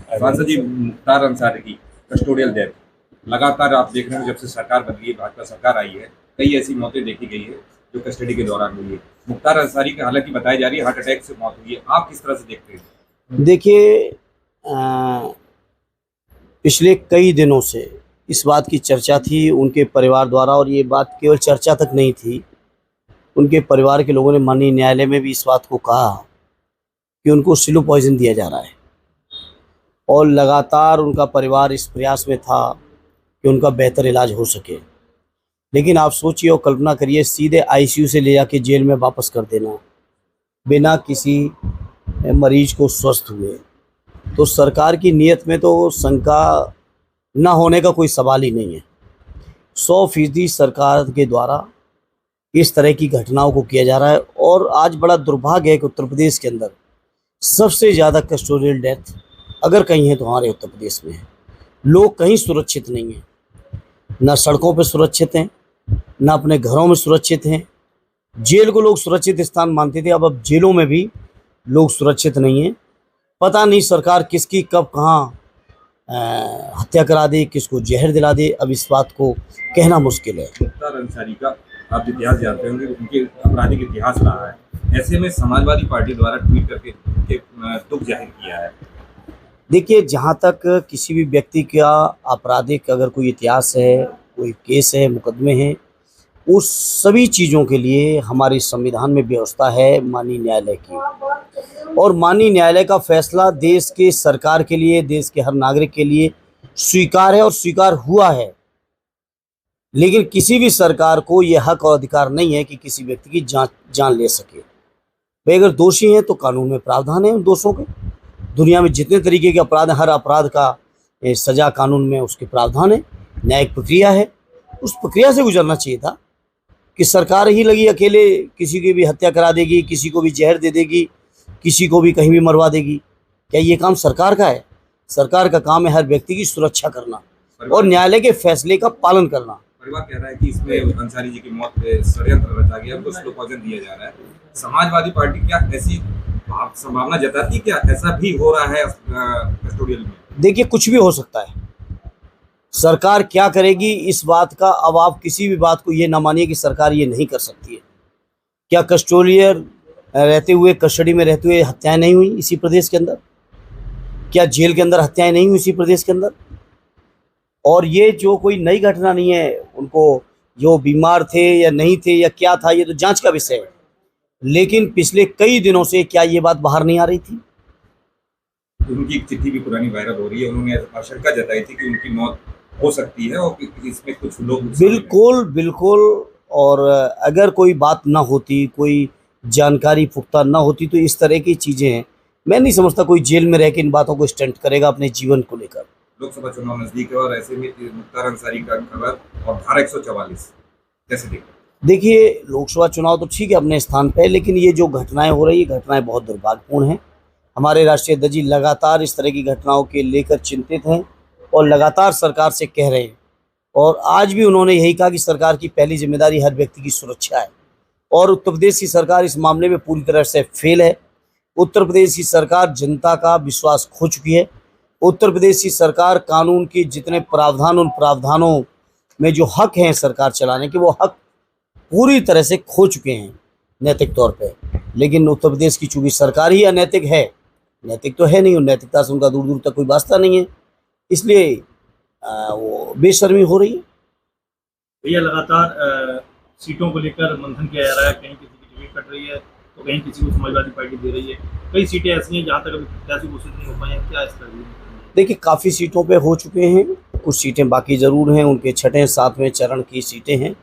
सांसद जी, मुख्तार अंसारी की custodial death लगातार आप देख रहे हैं, जब से सरकार बदली है, भाजपा सरकार आई है, कई ऐसी मौतें देखी गई है जो कस्टडी के दौरान हुई है। मुख्तार अंसारी की हालांकि बताई जा रही है हार्ट अटैक से मौत हुई है, आप किस तरह से देखते हैं? देखिए, पिछले कई दिनों से इस बात की चर्चा थी उनके परिवार द्वारा, और ये बात केवल चर्चा तक नहीं थी। उनके परिवार के लोगों ने माननीय न्यायालय में भी इस बात को कहा कि उनको स्लो पॉइजन दिया जा रहा है, और लगातार उनका परिवार इस प्रयास में था कि उनका बेहतर इलाज हो सके। लेकिन आप सोचिए और कल्पना करिए, सीधे आईसीयू से ले जाके जेल में वापस कर देना बिना किसी मरीज को स्वस्थ हुए। तो सरकार की नीयत में तो शंका न होने का कोई सवाल ही नहीं है। 100% सरकार के द्वारा इस तरह की घटनाओं को किया जा रहा है। और आज बड़ा दुर्भाग्य है कि उत्तर प्रदेश के अंदर सबसे ज़्यादा कस्टोडियल डेथ अगर कहीं है तो हमारे उत्तर प्रदेश में है। लोग कहीं सुरक्षित नहीं हैं, ना सड़कों पर सुरक्षित हैं, ना अपने घरों में सुरक्षित हैं। जेल को लोग सुरक्षित स्थान मानते थे, अब जेलों में भी लोग सुरक्षित नहीं हैं। पता नहीं सरकार किसकी कब कहाँ हत्या करा दे, किसको जहर दिला दे, अब इस बात को कहना मुश्किल है। मुख्तार अंसारी का आप इतिहास जानते होंगे, उनके आपराधिक इतिहास रहा है। ऐसे में समाजवादी पार्टी द्वारा ट्वीट करके उनके दुख जाहिर किया है। देखिए, जहाँ तक किसी भी व्यक्ति का आपराधिक अगर कोई इतिहास है, कोई केस है, मुकदमे हैं, उस सभी चीज़ों के लिए हमारे संविधान में व्यवस्था है माननीय न्यायालय की। और माननीय न्यायालय का फैसला देश के सरकार के लिए, देश के हर नागरिक के लिए स्वीकार है और स्वीकार हुआ है। लेकिन किसी भी सरकार को ये हक और अधिकार नहीं है कि किसी व्यक्ति की जान ले सके। वे अगर दोषी हैं तो कानून में प्रावधान है उन दोषों के। दुनिया में जितने तरीके के अपराध हैं, हर अपराध का सजा कानून में उसके प्रावधान है, न्यायिक प्रक्रिया है। उस प्रक्रिया से गुजरना चाहिए था कि सरकार ही लगी अकेले किसी की भी हत्या करा देगी, किसी को भी जहर दे देगी, किसी को भी कहीं भी मरवा देगी। क्या ये काम सरकार का है? सरकार का काम है हर व्यक्ति की सुरक्षा करना और न्यायालय के फैसले का पालन करना। परिवार कह रहा है कि इसमें अंसारी जी की मौत पे षड्यंत्र रचा गया, उनको स्लो पॉइजन दिया जा रहा है। समाजवादी पार्टी क्या ऐसी संभावना जताती, क्या ऐसा भी हो रहा है कस्टोडियल में? देखिए, कुछ भी हो सकता है। सरकार क्या करेगी इस बात का, अब आप किसी भी बात को ये ना मानिए कि सरकार ये नहीं कर सकती है। क्या कस्टोडियल रहते हुए, कस्टडी में रहते हुए हत्याएं नहीं हुई इसी प्रदेश के अंदर? क्या जेल के अंदर हत्याएं नहीं हुई इसी प्रदेश के अंदर? और ये जो कोई नई घटना नहीं है, उनको जो बीमार थे या नहीं थे या क्या था, ये तो जांच का विषय है। लेकिन पिछले कई दिनों से क्या ये बात बाहर नहीं आ रही थी? उनकी एक चिट्ठी भी पुरानी वायरल हो रही है, उन्होंने आशंका जताई थी कि उनकी मौत हो सकती है और इसमें कुछ लोग बिल्कुल बिल्कुल। और अगर कोई बात ना होती, कोई जानकारी पुख्ता ना होती, तो इस तरह की चीज़ें हैं। मैं नहीं समझता कोई जेल में रह के इन बातों को स्टंट करेगा अपने जीवन को लेकर। लोकसभा चुनाव नजदीक है और ऐसे में मुख्तार अंसारी का खबर और धारा 144 कैसे देखते? देखिए, लोकसभा चुनाव तो ठीक है अपने स्थान पे, लेकिन ये जो घटनाएं हो रही है, घटनाएं बहुत दुर्भाग्यपूर्ण हैं। हमारे राष्ट्रीय अध्यक्ष जी लगातार इस तरह की घटनाओं के लेकर चिंतित हैं और लगातार सरकार से कह रहे हैं। और आज भी उन्होंने यही कहा कि सरकार की पहली जिम्मेदारी हर व्यक्ति की सुरक्षा है। और उत्तर प्रदेश की सरकार इस मामले में पूरी तरह से फेल है। उत्तर प्रदेश की सरकार जनता का विश्वास खो चुकी है। उत्तर प्रदेश की सरकार कानून की जितने प्रावधान, उन प्रावधानों में जो हक हैं सरकार चलाने के, वो हक पूरी तरह से खो चुके हैं नैतिक तौर पे। लेकिन उत्तर प्रदेश की चूंकि सरकार ही अनैतिक है, नैतिक तो है नहीं, और नैतिकता से उनका दूर दूर तक कोई वास्ता नहीं है, इसलिए वो बेशर्मी हो रही है। भैया, लगातार सीटों को लेकर मंथन किया जा रहा है। कहीं किसी की टिकट कट रही है तो कहीं किसी को समाजवादी पार्टी दे रही है। कई सीटें ऐसी हैं जहाँ तक अभी प्रत्याशी घोषित नहीं हो पाए हैं, क्या इसका? देखिए, काफ़ी सीटों पे हो चुके हैं, कुछ सीटें बाकी ज़रूर हैं। उनके 6ठे 7वें चरण की सीटें हैं।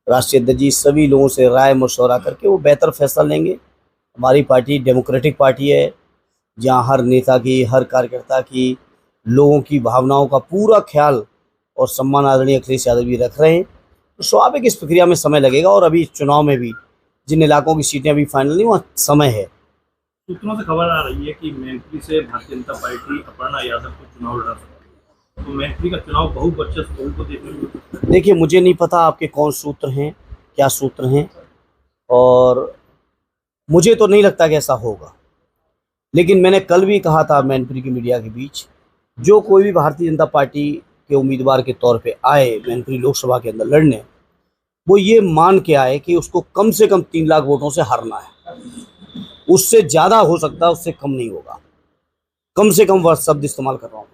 राष्ट्रीय अध्यक्ष जी सभी लोगों से राय मशवरा करके वो बेहतर फैसला लेंगे। हमारी पार्टी डेमोक्रेटिक पार्टी है, जहाँ हर नेता की, हर कार्यकर्ता की, लोगों की भावनाओं का पूरा ख्याल और सम्मान आदरणीय अखिलेश यादव भी रख रहे हैं। तो स्वाभाविक इस प्रक्रिया में समय लगेगा, और अभी चुनाव में भी जिन इलाकों की सीटें अभी फाइनल नहीं, वहाँ समय है। सूत्रों से खबर आ रही है कि मैनपुरी से भारतीय जनता पार्टी अपर्णा यादव को चुनाव लड़ा सकती है, तो मैनपुरी का चुनाव बहुवर्चस्व को देखने को। देखिए, मुझे नहीं पता आपके कौन सूत्र हैं, क्या सूत्र हैं, और मुझे तो नहीं लगता कि ऐसा होगा। लेकिन मैंने कल भी कहा था मैनपुरी की मीडिया के बीच जो कोई भी भारतीय जनता पार्टी के उम्मीदवार के तौर पे आए मैनपुरी लोकसभा के अंदर लड़ने, वो ये मान के आए कि उसको कम से कम 3 लाख वोटों से हारना है। उससे ज़्यादा हो सकता है, उससे कम नहीं होगा। कम से कम वर्ड शब्द इस्तेमाल कर रहा हूँ।